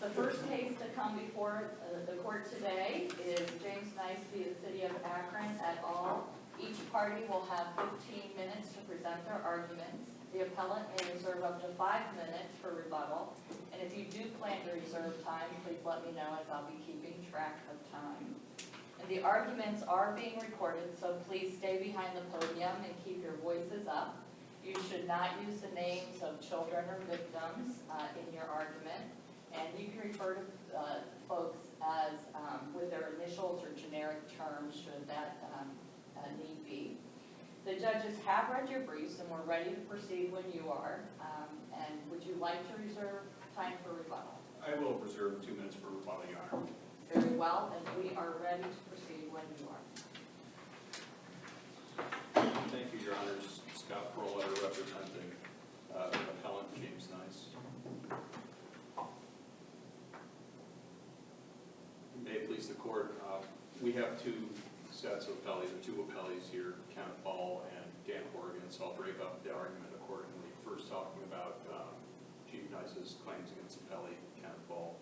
The first case to come before the court today is James Nice v. the City of Akron et al. Each party will have 15 minutes to present their arguments. The appellant may reserve up to 5 minutes for rebuttal. And if you do plan to reserve time, please let me know as I'll be keeping track of time. And the arguments are being recorded, so please stay behind the podium and keep your voices up. You should not use the names of children or victims in your argument. And you can refer to folks as with their initials or generic terms should that need be. The judges have read your briefs and we're ready to proceed when you are. And would you like to reserve time for rebuttal? I will reserve 2 minutes for rebuttal, Your Honor. Very well, and we are ready to proceed when you are. Thank you, Your Honors. Scott Pearl, representing appellant James Nice. May it please the court, we have two sets of appellees, or two appellees here, Kenneth Ball and Dan Horgan, so I'll break up the argument accordingly. First talking about Chief Nice's claims against appellee Kenneth Ball.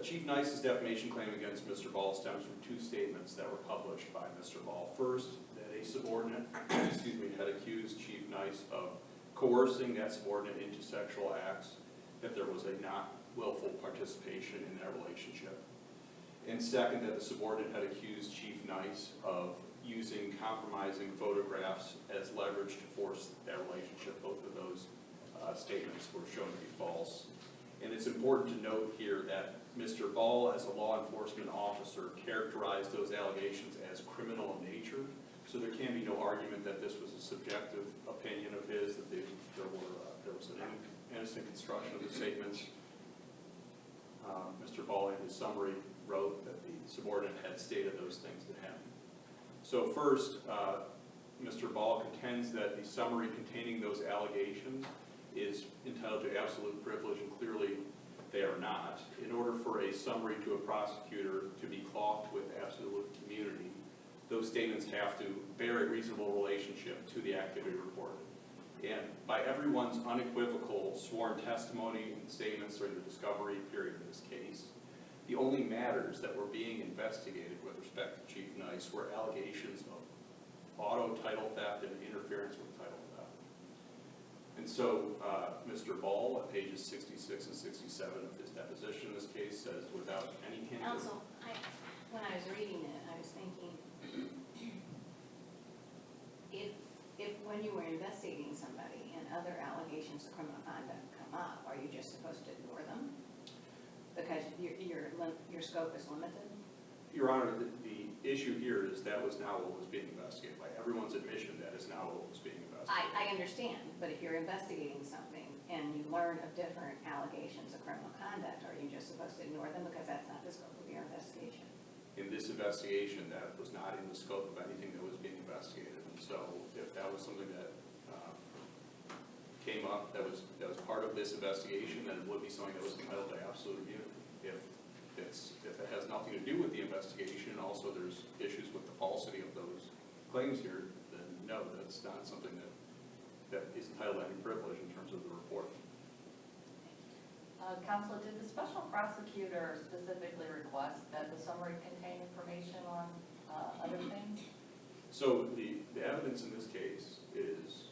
Chief Nice's defamation claim against Mr. Ball stems from two statements that were published by Mr. Ball. First, that a subordinate had accused Chief Nice of coercing that subordinate into sexual acts, that there was a not willful participation in that relationship. And second, that the subordinate had accused Chief Nice of using compromising photographs as leverage to force that relationship. Both of those statements were shown to be false. And it's important to note here that Mr. Ball, as a law enforcement officer, characterized those allegations as criminal in nature. So there can be no argument that this was a subjective opinion of his, that there was an innocent construction of the statements. Mr. Ball, in his summary, wrote that the subordinate had stated those things to him. So first, Mr. Ball contends that the summary containing those allegations is entitled to absolute privilege, and clearly they are not. In order for a summary to a prosecutor to be clocked with absolute immunity, those statements have to bear a reasonable relationship to the activity reported. And by everyone's unequivocal sworn testimony and statements during the discovery period in this case, the only matters that were being investigated with respect to Chief Nice were allegations of auto title theft and interference with title theft. And so Mr. Ball, at pages 66 and 67 of his deposition in this case, says without any hint of... Counsel, when I was reading it, I was thinking, if when you were investigating somebody and other allegations of criminal conduct come up, are you just supposed to ignore them? Because your scope is limited? Your Honor, the issue here is that was not what was being investigated. By everyone's admission, that is not what was being investigated. I understand, but if you're investigating something and you learn of different allegations of criminal conduct, are you just supposed to ignore them because that's not the scope of your investigation? In this investigation, that was not in the scope of anything that was being investigated. And so if that was something that came up that was part of this investigation, then it would be something that was entitled to absolute immunity. If it has nothing to do with the investigation, and also there's issues with the falsity of those claims here, then no, that's not something that is entitled to any privilege in terms of the report. Counsel, did the special prosecutor specifically request that the summary contain information on other things? So the evidence in this case is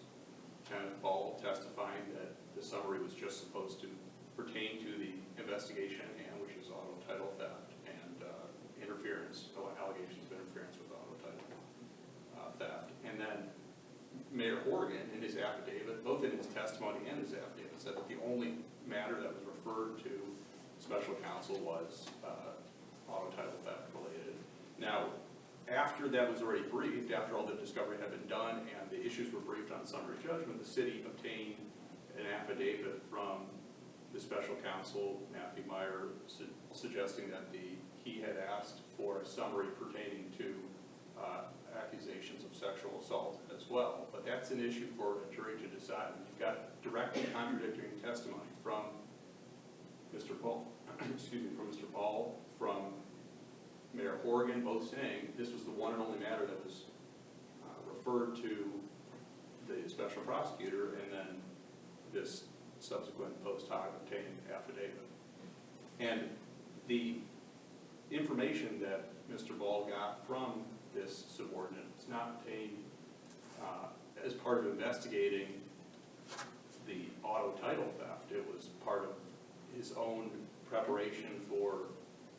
Kenneth Ball testifying that the summary was just supposed to pertain to the investigation at hand, which is auto title theft and allegations of interference with auto title theft. And then Mayor Horgan, in his affidavit, both in his testimony and his affidavit, said that the only matter that was referred to special counsel was auto title theft related. Now, after that was already briefed, after all the discovery had been done and the issues were briefed on summary judgment, the city obtained an affidavit from the special counsel, Matthew Meyer, suggesting that he had asked for a summary pertaining to accusations of sexual assault as well. But that's an issue for a jury to decide. You've got directly contradictory testimony from Mr. Ball, from Mayor Horgan, both saying this was the one and only matter that was referred to the special prosecutor, and then this subsequent post hoc obtained affidavit. And the information that Mr. Ball got from this subordinate was not obtained as part of investigating the auto title theft. It was part of his own preparation for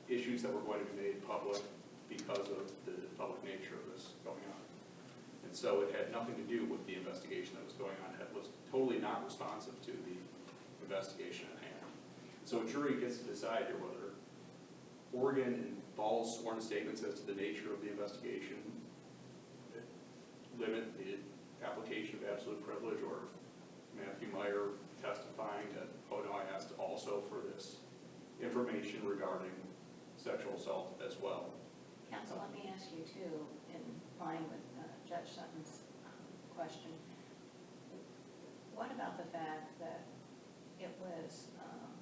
issues that were going to be made public because of the public nature of this going on. And so it had nothing to do with the investigation that was going on. It was totally not responsive to the investigation at hand. So a jury gets to decide here whether Oregon and Ball's sworn statements as to the nature of the investigation limit the application of absolute privilege, or Matthew Meyer testifying that, oh no, I asked also for this information regarding sexual assault as well. Counsel, let me ask you too, in line with Judge Sutton's question, what about the fact that it was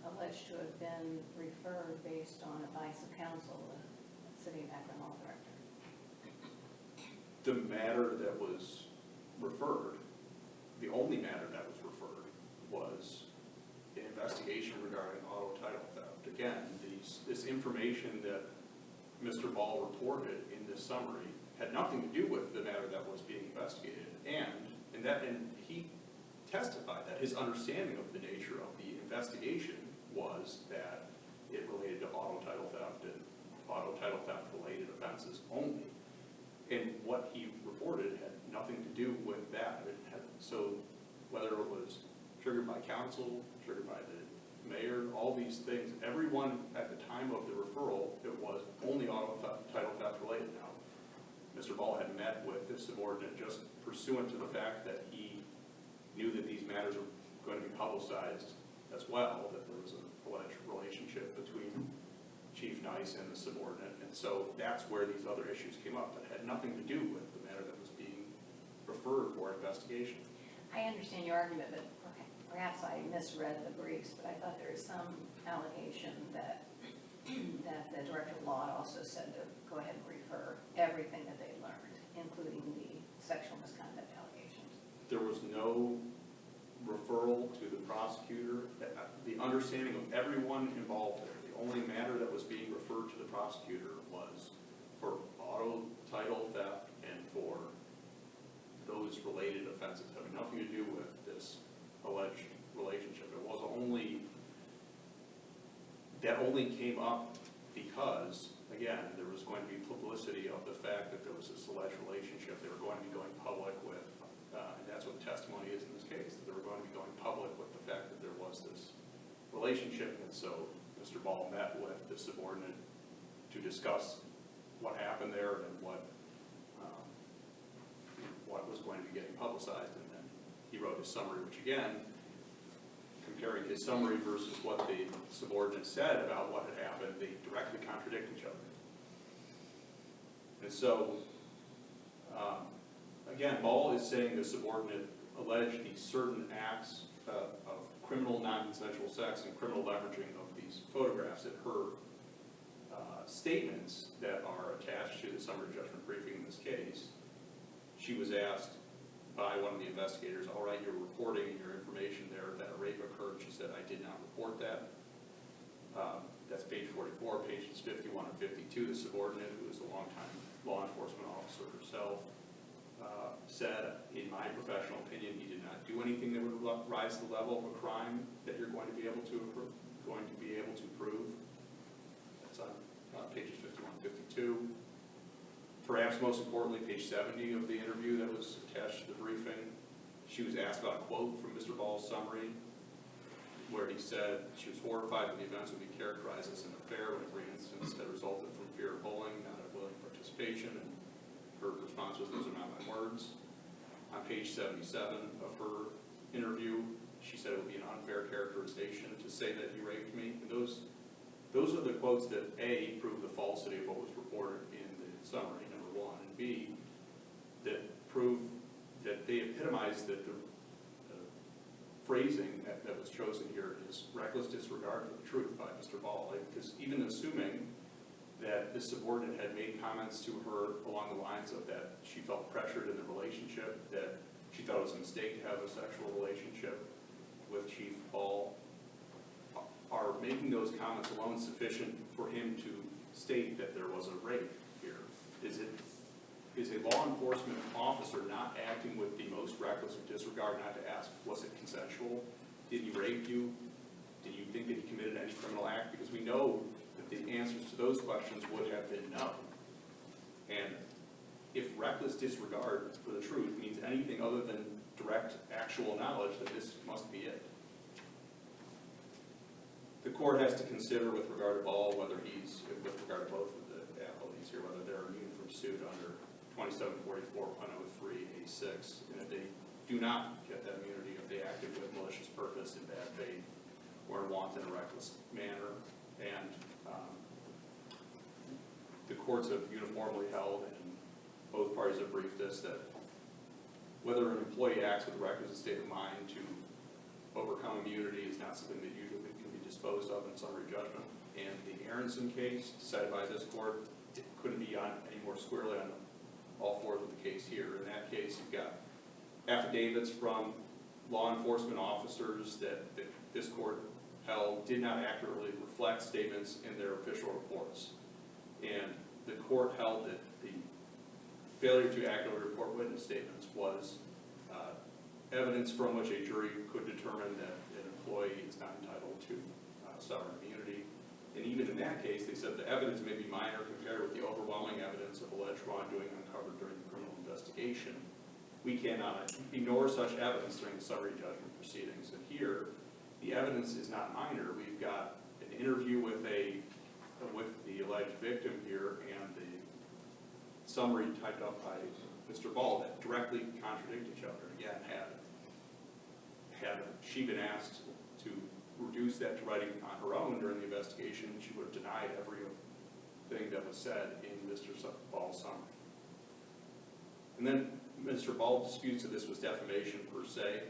alleged to have been referred based on advice of counsel, the City of Akron Law Director? The matter that was referred, the only matter that was referred, was an investigation regarding auto title theft. Again, this information that Mr. Ball reported in this summary had nothing to do with the matter that was being investigated. And he testified that his understanding of the nature of the investigation was that it related to auto title theft and auto title theft related offenses only. And what he reported had nothing to do with that. So whether it was triggered by counsel, triggered by the mayor, all these things, everyone at the time of the referral, it was only auto title theft related. Now, Mr. Ball had met with this subordinate just pursuant to the fact that he knew that these matters were going to be publicized as well, that there was an alleged relationship between Chief Nice and the subordinate. And so that's where these other issues came up that had nothing to do with the matter that was being referred for investigation. I understand your argument, but perhaps I misread the briefs, but I thought there was some allegation that the Director of Law also said to go ahead and refer everything that they learned, including the sexual misconduct allegations. There was no referral to the prosecutor. The understanding of everyone involved there, the only matter that was being referred to the prosecutor was for auto title theft and for those related offenses having nothing to do with this alleged relationship. It was only, that only came up because, again, there was going to be publicity of the fact that there was this alleged relationship. They were going to be going public with, and that's what the testimony is in this case, that they were going to be going public with the fact that there was this relationship. And so Mr. Ball met with the subordinate to discuss what happened there and what was going to be getting publicized. And then he wrote his summary, which again, comparing his summary versus what the subordinate said about what had happened, they directly contradict each other. And so, again, Ball is saying the subordinate alleged these certain acts of criminal non-consensual sex and criminal leveraging of these photographs. In her statements that are attached to the summary judgment briefing in this case, she was asked by one of the investigators, all right, you're reporting your information there that a rape occurred. She said, I did not report that. That's page 44, pages 51 and 52. The subordinate, who is a longtime law enforcement officer herself, said, in my professional opinion, he did not do anything that would rise to the level of a crime that you're going to be able to prove. That's on pages 51 and 52. Perhaps most importantly, page 70 of the interview that was attached to the briefing, she was asked about a quote from Mr. Ball's summary, where he said she was horrified that the events would be characterized as an affair in every instance that resulted from fear of bullying, not of willing participation, and her response was, those are not my words. On page 77 of her interview, she said it would be an unfair characterization to say that he raped me. And those are the quotes that A, prove the falsity of what was reported in the summary, number one, and B, that prove that they epitomize that the phrasing that was chosen here is reckless disregard for the truth by Mr. Ball. Because even assuming that the subordinate had made comments to her along the lines of that she felt pressured in the relationship, that she thought it was a mistake to have a sexual relationship with Chief Ball, are making those comments alone sufficient for him to state that there was a rape here? Is a law enforcement officer not acting with the most reckless disregard not to ask, was it consensual? Did he rape you? Did you think that he committed any criminal act? Because we know that the answers to those questions would have been no. And if reckless disregard for the truth means anything other than direct actual knowledge, that this must be it. The court has to consider with regard to Ball whether he's, with regard to both of the appellees here, whether they're immune from suit under 2744.03A6, and if they do not get that immunity, if they acted with malicious purpose in bad faith or in wanton or reckless manner. And the courts have uniformly held, and both parties have briefed this, that whether an employee acts with a requisite state of mind to overcome immunity is not something that usually can be disposed of in summary judgment. And the Aronson case decided by this court, it couldn't be on any more squarely on all fours of the case here. In that case, you've got affidavits from law enforcement officers that this court held did not accurately reflect statements in their official reports. And the court held that the failure to accurately report witness statements was evidence from which a jury could determine that an employee is not entitled to sovereign immunity. And even in that case, they said the evidence may be minor compared with the overwhelming evidence of alleged wrongdoing uncovered during the criminal investigation. We cannot ignore such evidence during the summary judgment proceedings. And here, the evidence is not minor. We've got an interview with the alleged victim here, and the summary typed up by Mr. Ball that directly contradict each other. Again, had she been asked to reduce that to writing on her own during the investigation, she would have denied everything that was said in Mr. Ball's summary. And then Mr. Ball disputes that this was defamation per se.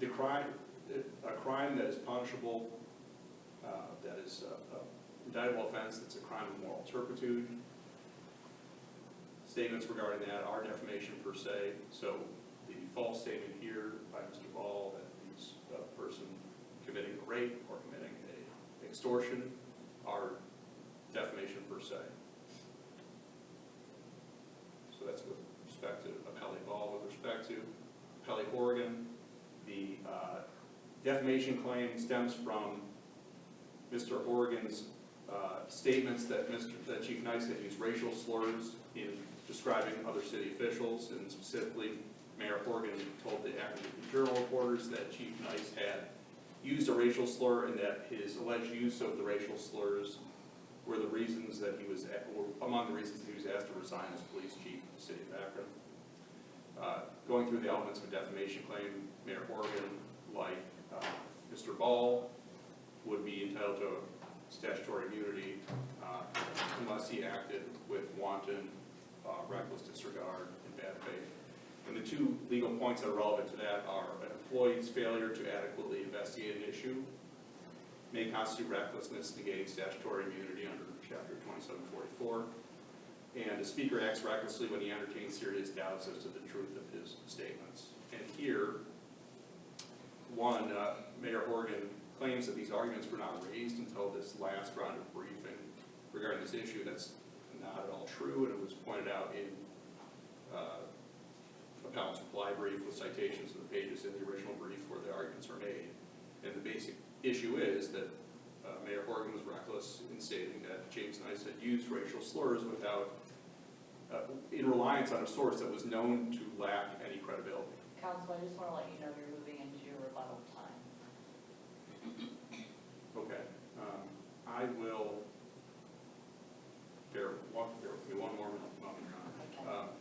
A crime that is punishable, that is an indictable offense, that's a crime of moral turpitude. Statements regarding that are defamation per se. So the false statement here by Mr. Ball that he's a person committing a rape or committing an extortion are defamation per se. So that's with respect to Appellee Ball. With respect to Appellee Horgan, the defamation claim stems from Mr. Horgan's statements that Chief Nice had used racial slurs in describing other city officials, and specifically Mayor Horgan told the Akron Journal reporters that Chief Nice had used a racial slur, and that his alleged use of the racial slurs were the reasons that he was, among the reasons that he was asked to resign as police chief of the city of Akron. Going through the elements of a defamation claim, Mayor Horgan, like Mr. Ball, would be entitled to statutory immunity unless he acted with wanton, reckless disregard and bad faith. And the two legal points that are relevant to that are an employee's failure to adequately investigate an issue may constitute recklessness negating statutory immunity under Chapter 2744, and a speaker acts recklessly when he entertains serious doubts as to the truth of his statements. And here, one, Mayor Horgan claims that these arguments were not raised until this last round of briefing regarding this issue. That's not at all true, and it was pointed out in appellant's reply brief with citations of the pages in the original brief where the arguments are made. And the basic issue is that Mayor Horgan was reckless in stating that James Nice had used racial slurs without, in reliance on a source that was known to lack any credibility. Counsel, I just want to let you know you're moving into your rebuttal time. Okay. I will bear with me one more moment, Your Honor. Okay.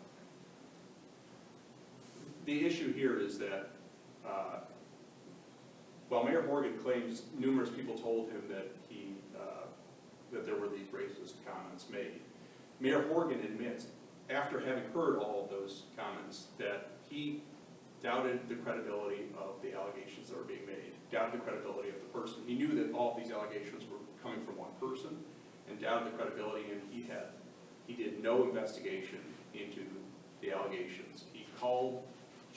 The issue here is that while Mayor Horgan claims numerous people told him that that there were these racist comments made, Mayor Horgan admits, after having heard all of those comments, that he doubted the credibility of the allegations that were being made, doubted the credibility of the person. He knew that all of these allegations were coming from one person, and doubted the credibility, and he did no investigation into the allegations. He called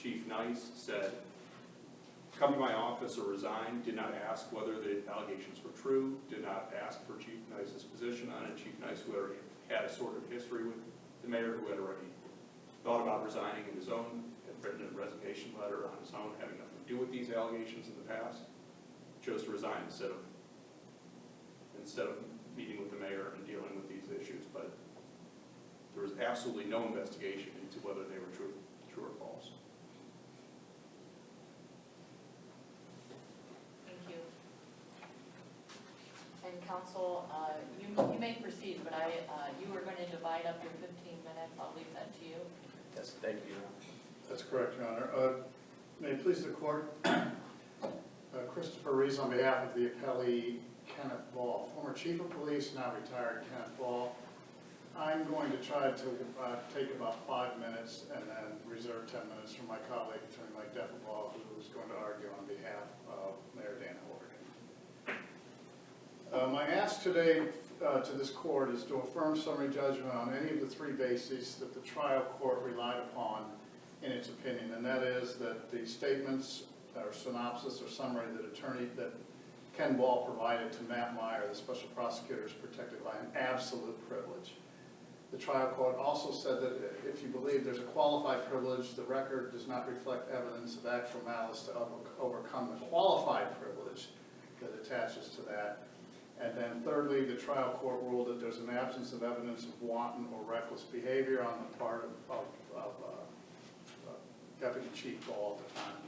Chief Nice, said, come to my office or resign, did not ask whether the allegations were true, did not ask for Chief Nice's position on it. Chief Nice, who already had a sort of history with the mayor, who had already thought about resigning in his own, had written a resignation letter on his own, having nothing to do with these allegations in the past, chose to resign instead of meeting with the mayor and dealing with these issues. But there was absolutely no investigation into whether they were true or false. Thank you. And counsel, you may proceed, but you were going to divide up your 15 minutes. I'll leave that to you. Yes, thank you. That's correct, Your Honor. May it please the court, Christopher Rees on behalf of the appellee Kenneth Ball, former chief of police, now retired Kenneth Ball. I'm going to try to take about 5 minutes and then reserve 10 minutes for my colleague, Attorney Mike Ball, who is going to argue on behalf of Mayor Dan Horgan. My ask today to this court is to affirm summary judgment on any of the 3 bases that the trial court relied upon in its opinion, and that is that the statements or synopsis or summary that Ken Ball provided to Matt Meyer, the special prosecutor, is protected by an absolute privilege. The trial court also said that if you believe there's a qualified privilege, the record does not reflect evidence of actual malice to overcome the qualified privilege that attaches to that. And then thirdly, the trial court ruled that there's an absence of evidence of wanton or reckless behavior on the part of Deputy Chief Ball at the time.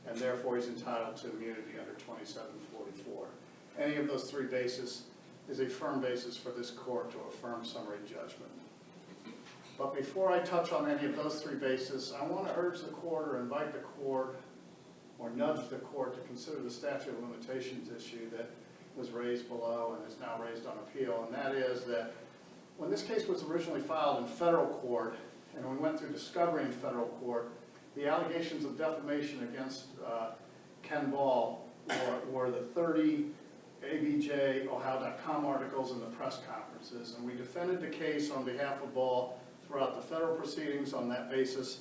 And therefore he's entitled to immunity under 2744. Any of those 3 bases is a firm basis for this court to affirm summary judgment. But before I touch on any of those 3 bases, I want to urge the court or invite the court or nudge the court to consider the statute of limitations issue that was raised below and is now raised on appeal, and that is that when this case was originally filed in federal court and we went through discovery in federal court, the allegations of defamation against Ken Ball were the 30 ABJ, Ohio.com articles and the press conferences, and we defended the case on behalf of Ball throughout the federal proceedings on that basis.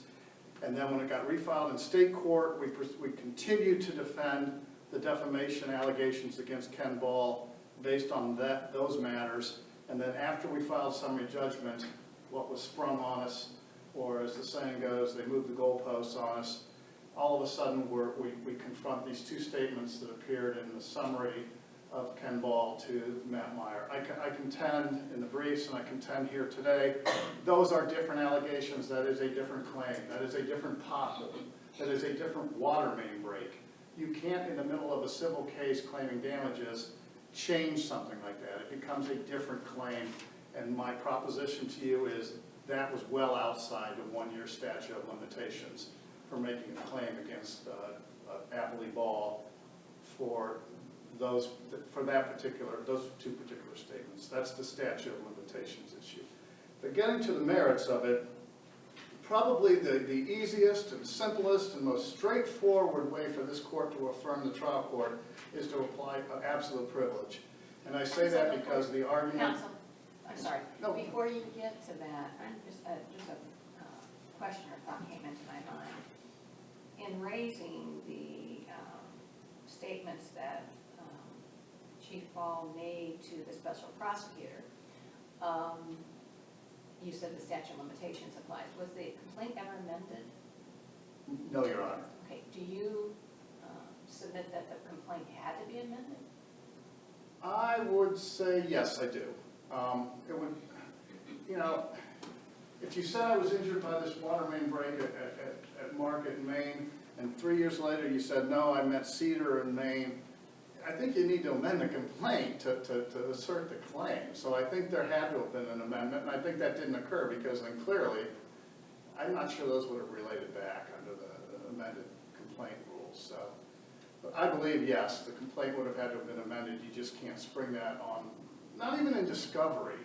And then when it got refiled in state court, we continued to defend the defamation allegations against Ken Ball based on those matters. And then after we filed summary judgment, what was sprung on us, or as the saying goes, they moved the goalposts on us, all of a sudden we confront these 2 statements that appeared in the summary of Ken Ball to Matt Meyer. I contend in the briefs, and I contend here today, those are different allegations. That is a different claim. That is a different pothole. That is a different water main break. You can't, in the middle of a civil case claiming damages, change something like that. It becomes a different claim, and my proposition to you is that was well outside the 1-year statute of limitations for making a claim against Appley Ball for those 2 particular statements. That's the statute of limitations issue. But getting to the merits of it, probably the easiest and simplest and most straightforward way for this court to affirm the trial court is to apply absolute privilege. And I say that because the argument... Counsel, I'm sorry. No. Before you get to that, just a question or thought came into my mind. In raising the statements that Chief Ball made to the special prosecutor, you said the statute of limitations applies. Was the complaint ever amended? No, Your Honor. Okay. Do you submit that the complaint had to be amended? I would say yes, I do. It would, if you said I was injured by this water main break at Market in Maine, and 3 years later you said, no, I meant Cedar in Maine, I think you need to amend the complaint to assert the claim. So I think there had to have been an amendment, and I think that didn't occur because then clearly, I'm not sure those would have related back under the amended complaint rules. So, but I believe, yes, the complaint would have had to have been amended. You just can't spring that on, not even in discovery,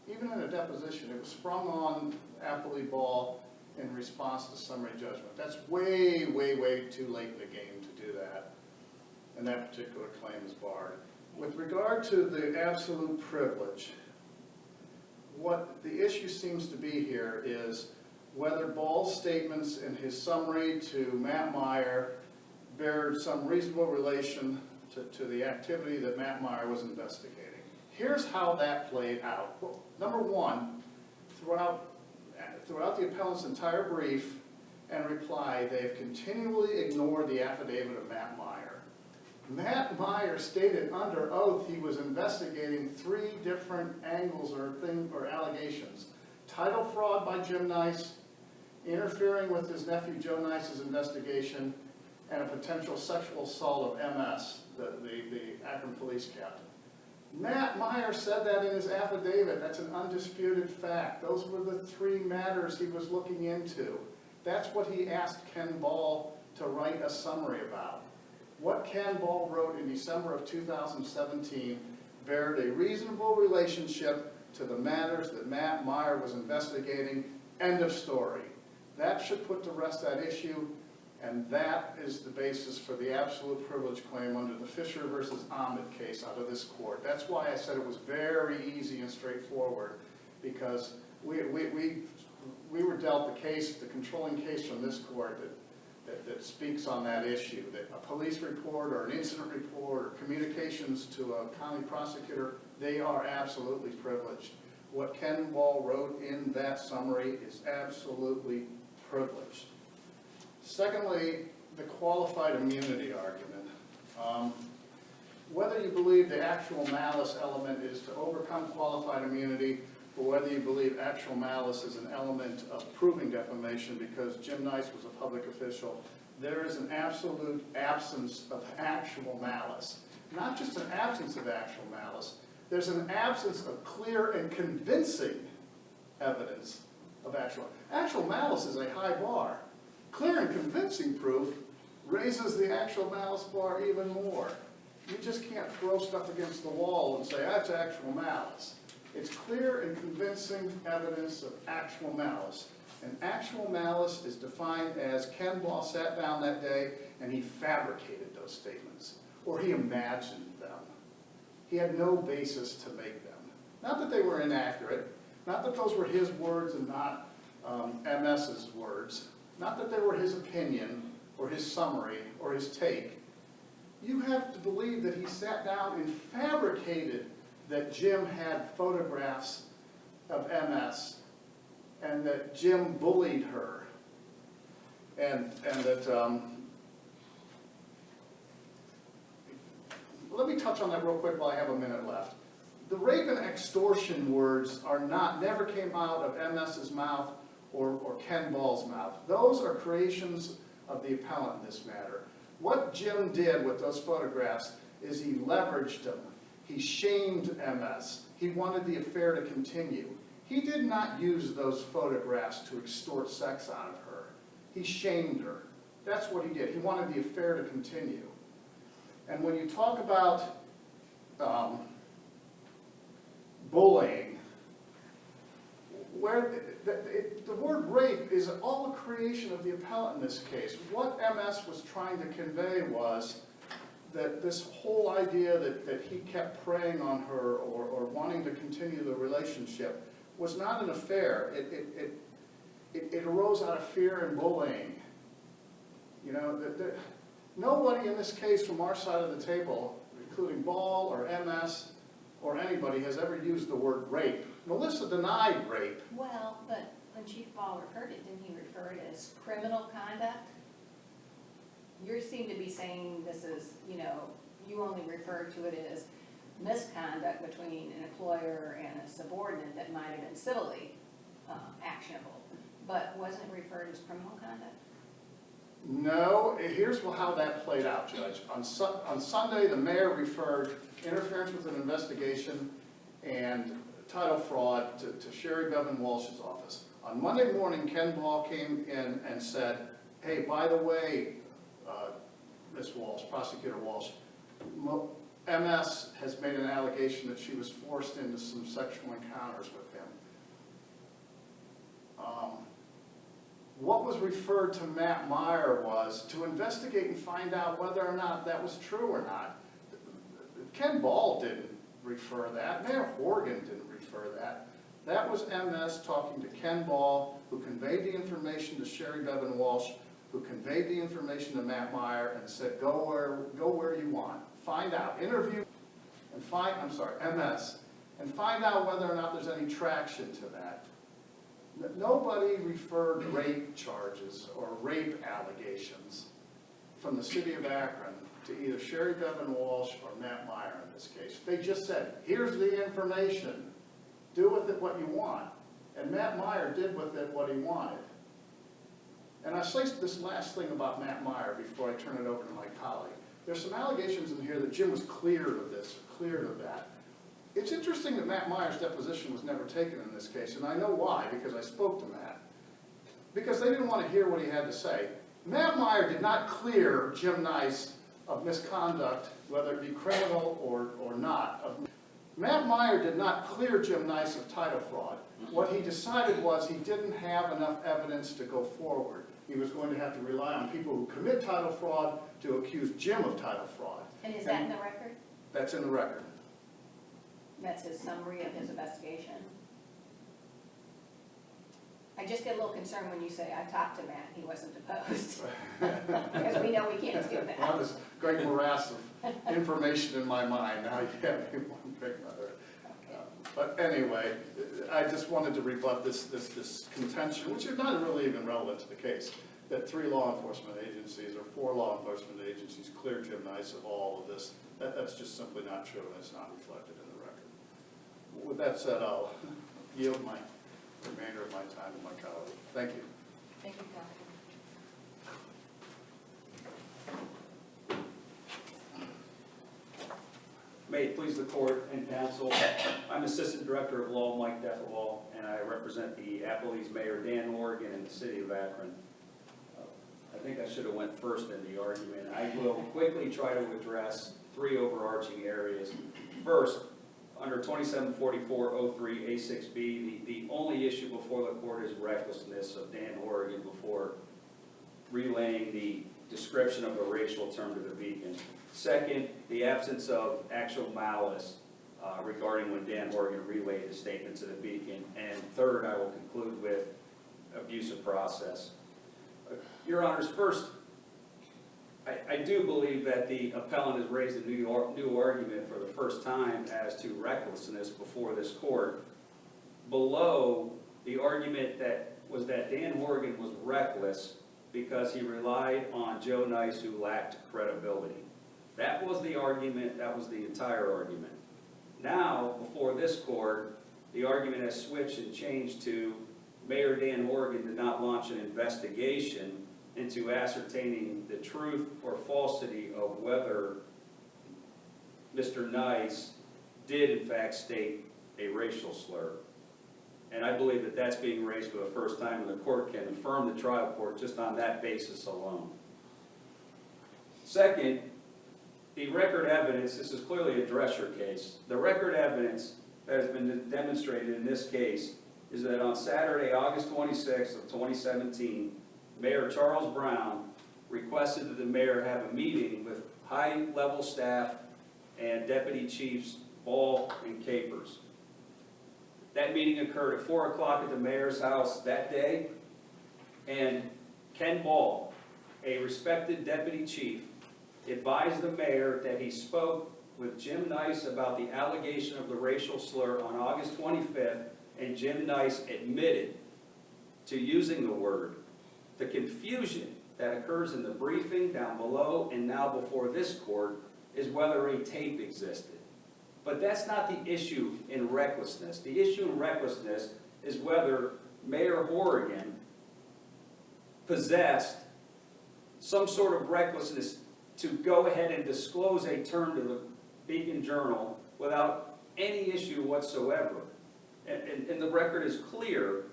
even in a deposition. It was sprung on Appley Ball in response to summary judgment. That's way, way, way too late in the game to do that. And that particular claim is barred. With regard to the absolute privilege, what the issue seems to be here is whether Ball's statements in his summary to Matt Meyer bear some reasonable relation to the activity that Matt Meyer was investigating. Here's how that played out. Well, number one, throughout the appellant's entire brief and reply, they've continually ignored the affidavit of Matt Meyer. Matt Meyer stated under oath he was investigating 3 different angles or allegations. Title fraud by Jim Nice, interfering with his nephew Joe Nice's investigation, and a potential sexual assault of MS, the Akron police captain. Matt Meyer said that in his affidavit. That's an undisputed fact. Those were the 3 matters he was looking into. That's what he asked Ken Ball to write a summary about. What Ken Ball wrote in December of 2017 bared a reasonable relationship to the matters that Matt Meyer was investigating. End of story. That should put to rest that issue, and that is the basis for the absolute privilege claim under the Fisher versus Ahmed case out of this court. That's why I said it was very easy and straightforward, because we were dealt the case, the controlling case from this court that speaks on that issue, that a police report or an incident report or communications to a county prosecutor, they are absolutely privileged. What Ken Ball wrote in that summary is absolutely privileged. Secondly, the qualified immunity argument. Whether you believe the actual malice element is to overcome qualified immunity, or whether you believe actual malice is an element of proving defamation because Jim Nice was a public official, there is an absolute absence of actual malice. Not just an absence of actual malice, there's an absence of clear and convincing evidence of actual malice is a high bar. Clear and convincing proof raises the actual malice bar even more. You just can't throw stuff against the wall and say, that's actual malice. It's clear and convincing evidence of actual malice. And actual malice is defined as Ken Ball sat down that day and he fabricated those statements, or he imagined them. He had no basis to make them. Not that they were inaccurate, not that those were his words and not MS's words, not that they were his opinion or his summary or his take. You have to believe that he sat down and fabricated that Jim had photographs of MS and that Jim bullied her and that, let me touch on that real quick while I have a minute left. The rape and extortion words never came out of MS's mouth or Ken Ball's mouth. Those are creations of the appellant in this matter. What Jim did with those photographs is he leveraged them. He shamed MS. He wanted the affair to continue. He did not use those photographs to extort sex out of her. He shamed her. That's what he did. He wanted the affair to continue. And when you talk about bullying, where the word rape is all a creation of the appellant in this case. What MS was trying to convey was that this whole idea that he kept preying on her or wanting to continue the relationship was not an affair. It arose out of fear and bullying. You know, nobody in this case from our side of the table, including Ball or MS or anybody, has ever used the word rape. Melissa denied rape. Well, but when Chief Ball referred it, didn't he refer it as criminal conduct? You seem to be saying this is, you know, you only refer to it as misconduct between an employer and a subordinate that might have been civilly actionable. But wasn't it referred as criminal conduct? No, here's how that played out, Judge. On Sunday, the mayor referred interference with an investigation and title fraud to Sherry Bevan Walsh's office. On Monday morning, Ken Ball came in and said, hey, by the way, Ms. Walsh, Prosecutor Walsh, MS has made an allegation that she was forced into some sexual encounters with him. What was referred to Matt Meyer was to investigate and find out whether or not that was true or not. Ken Ball didn't refer that. Mayor Horgan didn't refer that. That was MS talking to Ken Ball, who conveyed the information to Sherry Bevan Walsh who conveyed the information to Matt Meyer and said, go where you want, find out, interview, and MS, and find out whether or not there's any traction to that. Nobody referred rape charges or rape allegations from the city of Akron to either Sherry Bevan Walsh or Matt Meyer in this case. They just said, here's the information, do with it what you want. And Matt Meyer did with it what he wanted. And I'll say this last thing about Matt Meyer before I turn it over to my colleague. There's some allegations in here that Jim was cleared of this, cleared of that. It's interesting that Matt Meyer's deposition was never taken in this case, and I know why, because I spoke to Matt. Because they didn't want to hear what he had to say. Matt Meyer did not clear Jim Nice of misconduct, whether it be criminal or not. Matt Meyer did not clear Jim Nice of title fraud. What he decided was he didn't have enough evidence to go forward. He was going to have to rely on people who commit title fraud to accuse Jim of title fraud. And is that in the record? That's in the record. That's his summary of his investigation? I just get a little concerned when you say, I talked to Matt, he wasn't deposed. Because we know we can't do that. Well, this great morass of information in my mind, now you have me one big mother. But anyway, I just wanted to rebut this contention, which is not really even relevant to the case, that 3 law enforcement agencies or 4 law enforcement agencies cleared Jim Nice of all of this. That's just simply not true, and it's not reflected in the record. With that said, I'll yield my remainder of my time to my colleague. Thank you. Thank you, Captain. May it please the court and counsel, I'm Assistant Director of Law Mike Deffelwall, and I represent the Applebee's Mayor Dan Horgan in the city of Akron. I think I should have went first in the argument. I will quickly try to address 3 overarching areas. First, under 2744-03-A6B, the only issue before the court is recklessness of Dan Horgan before relaying the description of a racial term to the beacon. Second, the absence of actual malice regarding when Dan Horgan relayed his statement to the beacon. And third, I will conclude with abuse of process. Your Honors, first, I do believe that the appellant has raised a new argument for the first time as to recklessness before this court. Below, the argument that Dan Horgan was reckless because he relied on Joe Nice, who lacked credibility. That was the argument, that was the entire argument. Now, before this court, the argument has switched and changed to Mayor Dan Horgan did not launch an investigation into ascertaining the truth or falsity of whether Mr. Nice did in fact state a racial slur. And I believe that that's being raised for the first time, and the court can affirm the trial court just on that basis alone. Second, the record evidence, this is clearly a Drescher case. The record evidence that has been demonstrated in this case is that on Saturday, August 26th of 2017, Mayor Charles Brown requested that the mayor have a meeting with high-level staff and Deputy Chiefs Ball and Capers. That meeting occurred at 4 o'clock at the mayor's house that day, and Ken Ball, a respected deputy chief, advised the mayor that he spoke with Jim Nice about the allegation of the racial slur on August 25th, and Jim Nice admitted to using the word. The confusion that occurs in the briefing down below and now before this court is whether a tape existed. But that's not the issue in recklessness. The issue in recklessness is whether Mayor Horgan possessed some sort of recklessness to go ahead and disclose a term to the Beacon Journal without any issue whatsoever. And the record is clear,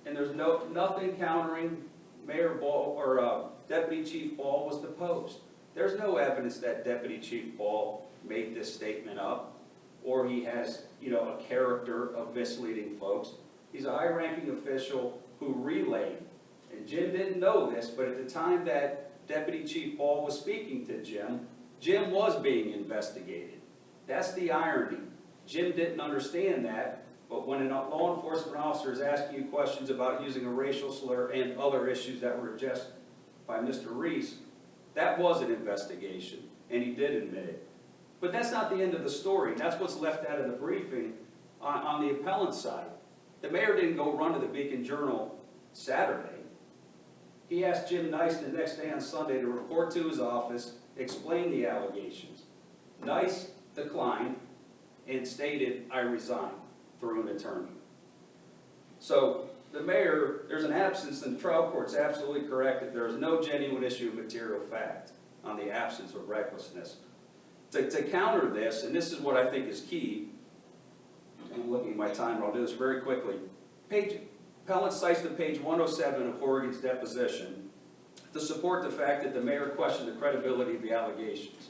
and there's nothing countering Mayor Ball or Deputy Chief Ball was deposed. There's no evidence that Deputy Chief Ball made this statement up, or he has, a character of misleading folks. He's a high-ranking official who relayed, and Jim didn't know this, but at the time that Deputy Chief Ball was speaking to Jim, Jim was being investigated. That's the irony. Jim didn't understand that, but when a law enforcement officer is asking you questions about using a racial slur and other issues that were just by Mr. Reese, that was an investigation, and he did admit it. But that's not the end of the story. That's what's left out of the briefing on the appellant side. The mayor didn't go run to the Beacon Journal Saturday. He asked Jim Nice the next day on Sunday to report to his office, explain the allegations. Nice declined and stated, "I resign," through an attorney. So the mayor, there's an absence, and the trial court's absolutely correct that there is no genuine issue of material fact on the absence of recklessness. To counter this, and this is what I think is key, I'm looking at my time, but I'll do this very quickly. Appellant cites the page 107 of Horrigan's deposition to support the fact that the mayor questioned the credibility of the allegations.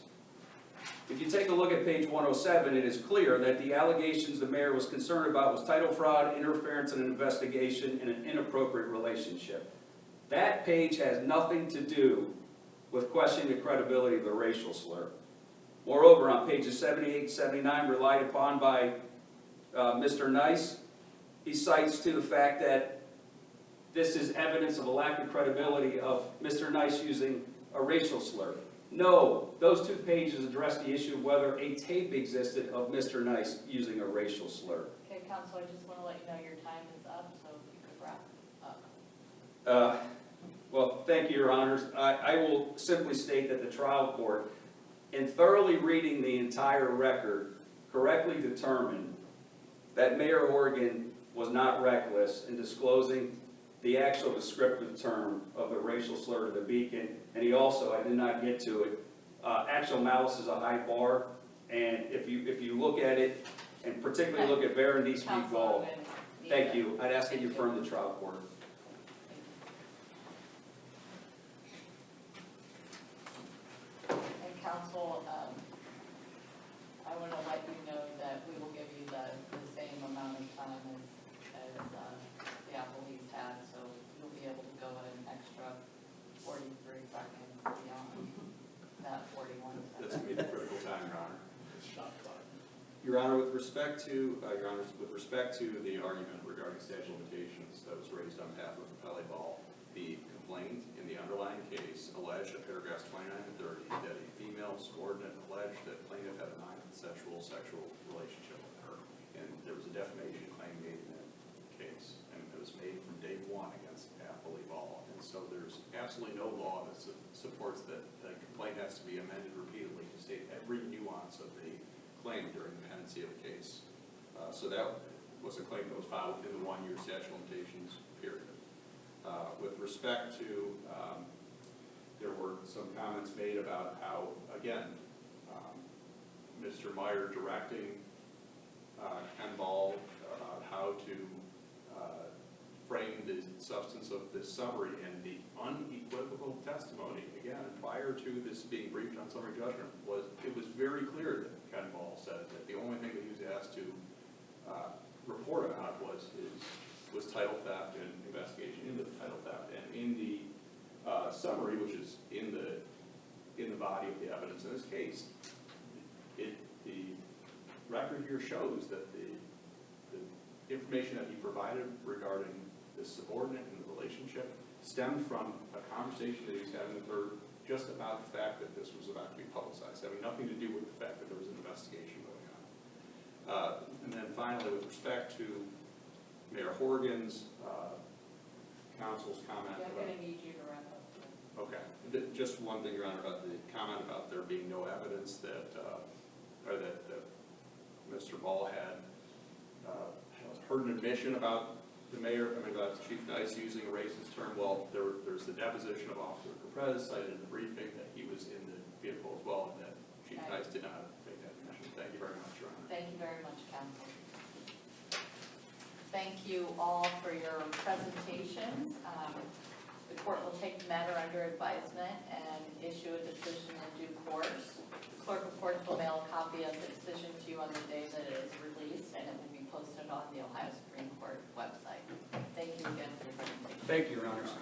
If you take a look at page 107, it is clear that the allegations the mayor was concerned about was title fraud, interference in an investigation, and an inappropriate relationship. That page has nothing to do with questioning the credibility of the racial slur. Moreover, on pages 78 and 79 relied upon by Mr. Nice, he cites to the fact that this is evidence of a lack of credibility of Mr. Nice using a racial slur. No, those two pages address the issue of whether a tape existed of Mr. Nice using a racial slur. Okay, counsel, I just want to let you know your time is up, so if you could wrap up. Well, thank you, Your Honors. I will simply state that the trial court, in thoroughly reading the entire record, correctly determined that Mayor Horrigan was not reckless in disclosing the actual descriptive term of the racial slur to the Beacon, and he also, I did not get to it, actual malice is a high bar, and if you look at it, and particularly look at Berendese v. Counsel, Gall, I'm gonna need thank to- you, I'd ask that you Thank you. affirm the trial court. And counsel, I want to let you know that we will give you the same amount of time as the appellees had, so you'll be able to go an extra 43 seconds beyond that 41 That's seconds. going to be the critical time, Your Honor. Your Honor, with respect to, the argument regarding statute of limitations that was raised on behalf of Appellee Ball, the complaint in the underlying case alleged at paragraphs 29 and 30 that a female subordinate alleged that plaintiff had a non-consensual sexual relationship with her, and there was a defamation claim made in that case, and it was made from day one against Appellee Ball, and so there's absolutely no law that supports that the complaint has to be amended repeatedly to state every nuance of the claim during the pendency of the case. So that was a claim that was filed within the 1-year statute of limitations period. With respect to, there were some comments made about how, again, Mr. Meyer directing Ken Ball about how to frame the substance of this summary, and the unequivocal testimony, again, prior to this being briefed on summary judgment, it was very clear that Ken Ball said that the only thing that he was asked to report about was title theft and investigation into the title theft. And in the summary, which is in the body of the evidence in this case, the record here shows that the information that he provided regarding this subordinate and the relationship stemmed from a conversation that he was having with her just about the fact that this was about to be publicized, having nothing to do with the fact that there was an investigation going on. And then finally, with respect to Mayor Horrigan's counsel's comment Yeah, I'm about... going to need you to wrap up. Okay, just one thing, Your Honor, about the comment about there being no evidence that, or that Mr. Ball had heard an admission about the mayor, about Chief Nice using a racist term. Well, there's the deposition of Officer Caprez cited in the briefing that he was in the vehicle as well, and that Chief Okay. Nice did not make that admission. Thank you very much, Your Honor. Thank you very much, counsel. Thank you all for your presentations. The court will take the matter under advisement and issue a decision in due course. The clerk of courts will mail a copy of the decision to you on the day that it is released, and it will be posted on the Ohio Supreme Court website. Thank you again for your presentation. Thank you, Your Honors.